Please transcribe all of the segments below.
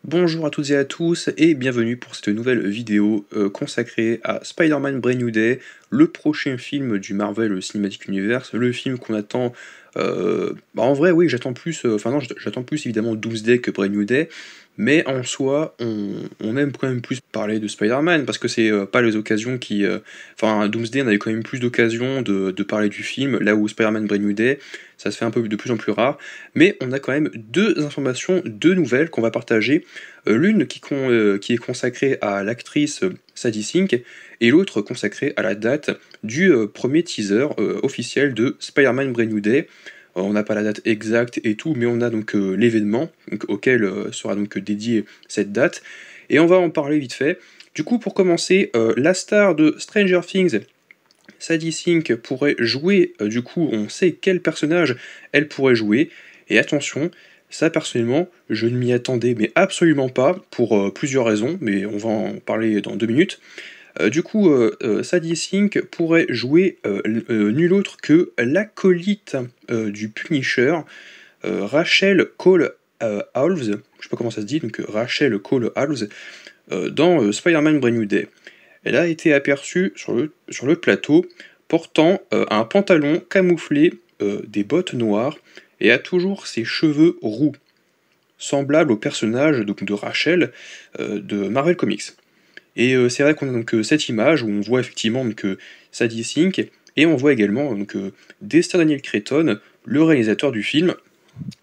Bonjour à toutes et à tous et bienvenue pour cette nouvelle vidéo consacrée à Spider-Man Brand New Day, le prochain film du Marvel Cinematic Universe, le film qu'on attend. En vrai, oui, j'attends plus, non, j'attends plus évidemment Doomsday que Brand New Day, mais en soi, on aime quand même plus parler de Spider-Man parce que c'est pas les occasions qui. Doomsday, on avait quand même plus d'occasions de parler du film, là où Spider-Man Brand New Day, ça se fait un peu de plus en plus rare, mais on a quand même deux informations, deux nouvelles qu'on va partager. L'une qui est consacrée à l'actrice Sadie Sink et l'autre consacrée à la date du premier teaser officiel de Spider-Man Brand New Day. On n'a pas la date exacte et tout, mais on a donc l'événement auquel sera donc dédiée cette date. Et on va en parler vite fait. Du coup, pour commencer, la star de Stranger Things, Sadie Sink, pourrait jouer, du coup, on sait quel personnage elle pourrait jouer. Et attention, ça personnellement, je ne m'y attendais mais absolument pas, pour plusieurs raisons, mais on va en parler dans 2 minutes. Sadie Sink pourrait jouer nul autre que l'acolyte du Punisher, Rachel Cole Howells, je sais pas comment ça se dit, donc Rachel Cole Howells, dans Spider-Man Brand New Day. Elle a été aperçue sur le plateau portant un pantalon camouflé, des bottes noires, et a toujours ses cheveux roux, semblable au personnage donc, de Rachel de Marvel Comics. Et c'est vrai qu'on a donc cette image où on voit effectivement donc, Sadie Sink, et on voit également donc, Dexter Daniel Cretton, le réalisateur du film,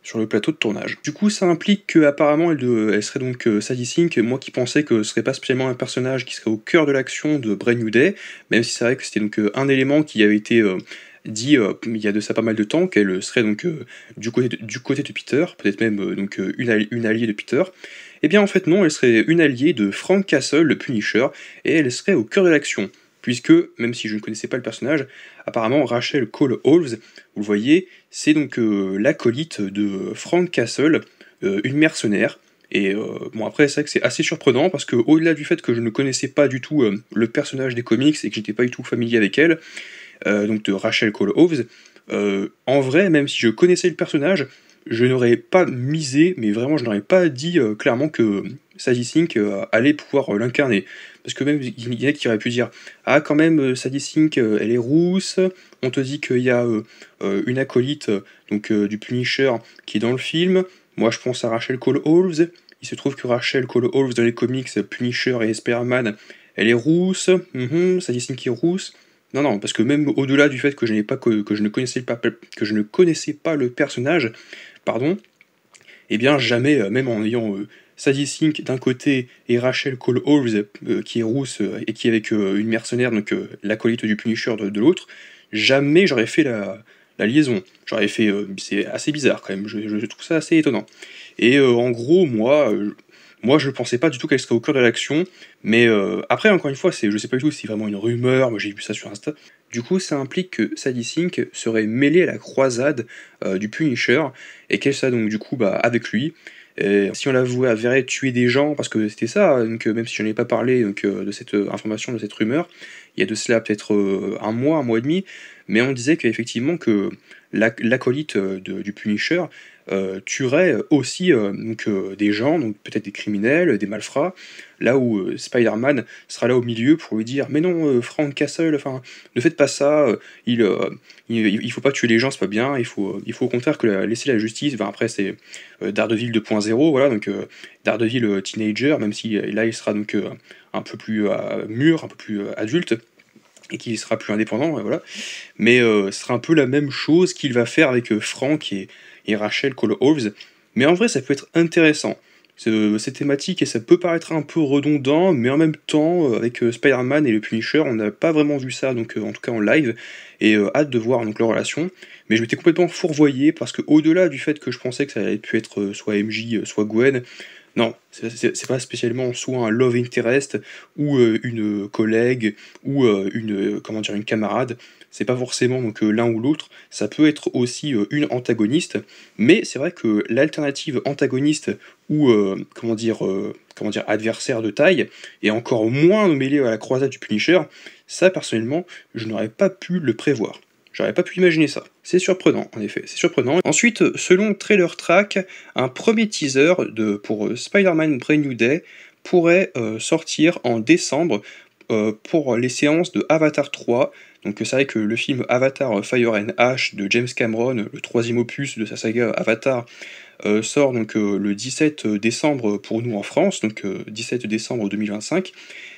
sur le plateau de tournage. Du coup, ça implique qu'apparemment elle serait donc Sadie Sink, moi qui pensais que ce serait pas spécialement un personnage qui serait au cœur de l'action de Brand New Day, même si c'est vrai que c'était donc un élément qui avait été dit il y a de ça pas mal de temps, qu'elle serait donc du côté de Peter, peut-être même une alliée de Peter. Et bien en fait non, elle serait une alliée de Frank Castle, le Punisher, et elle serait au cœur de l'action. Puisque, même si je ne connaissais pas le personnage, apparemment Rachel Cole Howells, vous le voyez, c'est donc l'acolyte de Frank Castle, une mercenaire. Et bon, après, c'est vrai que c'est assez surprenant parce que, au-delà du fait que je ne connaissais pas du tout le personnage des comics et que j'étais pas du tout familier avec elle, donc de Rachel Cole Howells, en vrai, même si je connaissais le personnage, je n'aurais pas misé, mais vraiment, je n'aurais pas dit clairement que Sadie Sink allait pouvoir l'incarner. Parce que même, il y en a qui auraient pu dire ah, quand même, Sadie Sink, elle est rousse, on te dit qu'il y a une acolyte du Punisher qui est dans le film. Moi, je pense à Rachel Cole Howells. Il se trouve que Rachel Cole Howells dans les comics, Punisher et Spider-Man, elle est rousse. Sadie Sink est rousse. Non, non, parce que même au-delà du fait que que je ne connaissais pas le personnage, pardon, eh bien jamais, même en ayant Sadie Sink d'un côté et Rachel Cole Howells qui est rousse et qui est avec une mercenaire, donc l'acolyte du Punisher de l'autre, jamais j'aurais fait la liaison. J'aurais fait, c'est assez bizarre quand même, je trouve ça assez étonnant. Et en gros, moi je pensais pas du tout qu'elle serait au cœur de l'action, mais après encore une fois, je sais pas du tout si c'est vraiment une rumeur, moi j'ai vu ça sur Insta. Du coup, ça implique que Sadie Sink serait mêlée à la croisade du Punisher, et qu'elle serait donc du coup avec lui. Et si on la verrait tuer des gens, parce que c'était ça, donc, même si je n'en ai pas parlé de cette information, de cette rumeur, il y a de cela peut-être un mois et demi, mais on disait qu'effectivement que l'acolyte du Punisher tuerait aussi des gens, donc peut-être des criminels, des malfrats, là où Spider-Man sera là au milieu pour lui dire mais non, Frank Castle, enfin ne faites pas ça, il faut pas tuer les gens, c'est pas bien, il faut au contraire laisser la justice. Enfin, après c'est Daredevil 2.0, voilà, donc Daredevil teenager, même si là il sera donc un peu plus mûr, un peu plus adulte, et qu'il sera plus indépendant, voilà. Mais ce sera un peu la même chose qu'il va faire avec Frank et Rachel Cole Howells. Mais en vrai, ça peut être intéressant. Cette thématique, et ça peut paraître un peu redondant, mais en même temps, avec Spider-Man et le Punisher, on n'a pas vraiment vu ça, donc en tout cas en live, et hâte de voir donc leur relation. Mais je m'étais complètement fourvoyé, parce que au-delà du fait que je pensais que ça allait pu être soit MJ, soit Gwen, non, c'est pas spécialement soit un love interest ou une collègue ou une camarade. C'est pas forcément donc l'un ou l'autre. Ça peut être aussi une antagoniste, mais c'est vrai que l'alternative antagoniste ou adversaire de taille et encore moins mêlé à la croisade du Punisher, ça personnellement je n'aurais pas pu le prévoir. J'aurais pas pu imaginer ça. C'est surprenant, en effet, c'est surprenant. Ensuite, selon Trailer Track, un premier teaser pour Spider-Man Brand New Day pourrait sortir en décembre pour les séances de Avatar 3. Donc c'est vrai que le film Avatar Fire and Ash de James Cameron, le troisième opus de sa saga Avatar, sort donc le 17 décembre pour nous en France, donc 17 décembre 2025.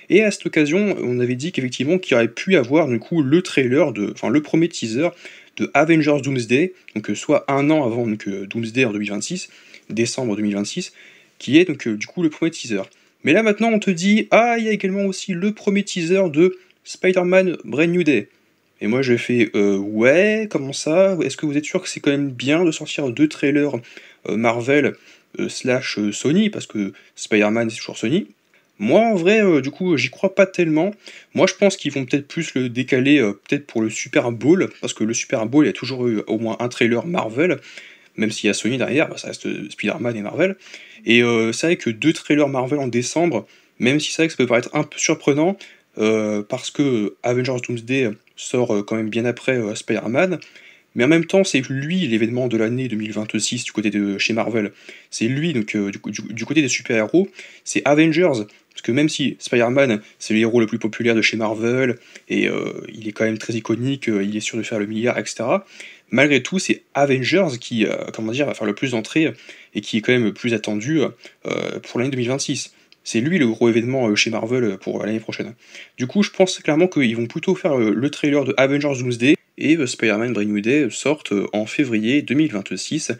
Et à cette occasion, on avait dit qu'effectivement qu'il y aurait pu avoir du coup le trailer enfin le premier teaser de Avengers Doomsday, donc soit un an avant donc, Doomsday en 2026, décembre 2026, qui est donc du coup le premier teaser. Mais là maintenant on te dit, ah il y a également aussi le premier teaser de Spider-Man Brand New Day. Et moi je fais, ouais, comment ça? Est-ce que vous êtes sûr que c'est quand même bien de sortir deux trailers Marvel slash Sony, parce que Spider-Man c'est toujours Sony? Moi, en vrai, du coup, j'y crois pas tellement. Moi, je pense qu'ils vont peut-être plus le décaler, peut-être pour le Super Bowl, parce que le Super Bowl, il y a toujours eu au moins un trailer Marvel, même s'il y a Sony derrière, bah, ça reste Spider-Man et Marvel. Et c'est vrai que deux trailers Marvel en décembre, même si c'est vrai que ça peut paraître un peu surprenant, parce que Avengers Doomsday sort quand même bien après Spider-Man, mais en même temps, c'est lui l'événement de l'année 2026 du côté de chez Marvel. C'est lui, donc du côté des super-héros, c'est Avengers. Parce que même si Spider-Man, c'est le héros le plus populaire de chez Marvel, et il est quand même très iconique, il est sûr de faire le milliard, etc. Malgré tout, c'est Avengers qui, comment dire, va faire le plus d'entrées, et qui est quand même le plus attendu pour l'année 2026. C'est lui le gros événement chez Marvel pour l'année prochaine. Du coup, je pense clairement qu'ils vont plutôt faire le trailer de Avengers Doomsday, et Spider-Man Brand New Day sortent en février 2026.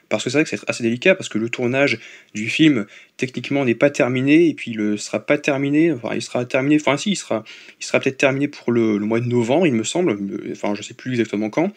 Parce que c'est vrai que c'est assez délicat, parce que le tournage du film, techniquement, n'est pas terminé, et puis il ne sera pas terminé, enfin il sera terminé, enfin si, il sera peut-être terminé pour le mois de novembre, il me semble, enfin je sais plus exactement quand,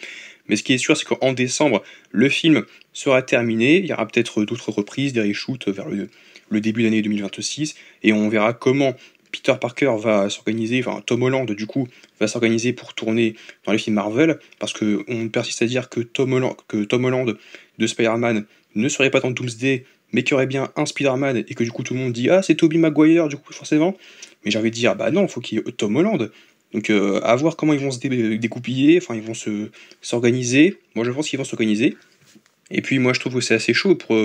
mais ce qui est sûr, c'est qu'en décembre, le film sera terminé, il y aura peut-être d'autres reprises, des reshoots vers le début d'année 2026, et on verra comment Peter Parker va s'organiser, enfin Tom Holland du coup, va s'organiser pour tourner dans les films Marvel, parce qu'on persiste à dire que Tom Holland de Spider-Man ne serait pas dans Doomsday, mais qu'il y aurait bien un Spider-Man, et que du coup tout le monde dit « Ah, c'est Tobey Maguire, du coup, forcément ». Mais j'ai envie de dire « Bah non, faut qu'il y ait Tom Holland ». Donc à voir comment ils vont se découpiller, enfin ils vont s'organiser. Moi je pense qu'ils vont s'organiser. Et puis moi je trouve que c'est assez chaud pour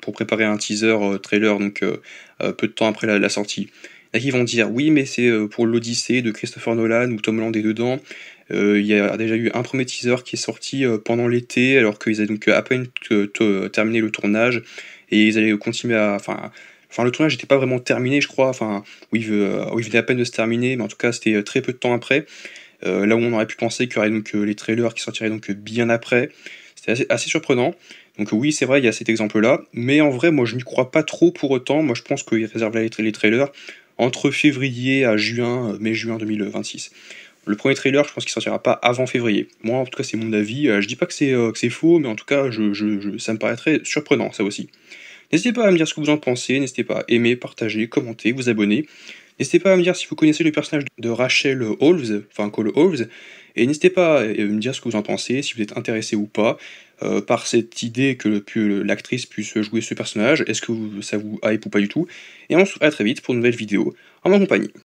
pour préparer un teaser trailer, donc peu de temps après la sortie. Il y en a qui vont dire oui, mais c'est pour l'Odyssée de Christopher Nolan où Tom Holland est dedans. Il y a déjà eu un premier teaser qui est sorti pendant l'été, alors qu'ils avaient donc à peine terminé le tournage, et ils allaient continuer à. Enfin, le tournage n'était pas vraiment terminé, je crois. Enfin, oui, il venait à peine de se terminer, mais en tout cas, c'était très peu de temps après. Là où on aurait pu penser qu'il y aurait donc les trailers qui sortiraient donc bien après. C'était assez surprenant. Donc oui, c'est vrai, il y a cet exemple-là. Mais en vrai, moi, je n'y crois pas trop pour autant. Moi, je pense qu'ils réservent les trailers entre février à juin, mai-juin 2026. Le premier trailer, je pense qu'il sortira pas avant février. Moi, en tout cas, c'est mon avis. Je dis pas que c'est faux, mais en tout cas, ça me paraîtrait surprenant, ça aussi. N'hésitez pas à me dire ce que vous en pensez. N'hésitez pas à aimer, partager, commenter, vous abonner. N'hésitez pas à me dire si vous connaissez le personnage de Rachel Holmes, enfin Cole Holmes, et n'hésitez pas à me dire ce que vous en pensez, si vous êtes intéressé ou pas par cette idée que l'actrice puisse jouer ce personnage. Est-ce que ça vous hype ou pas du tout? Et on se retrouve à très vite pour une nouvelle vidéo en ma compagnie.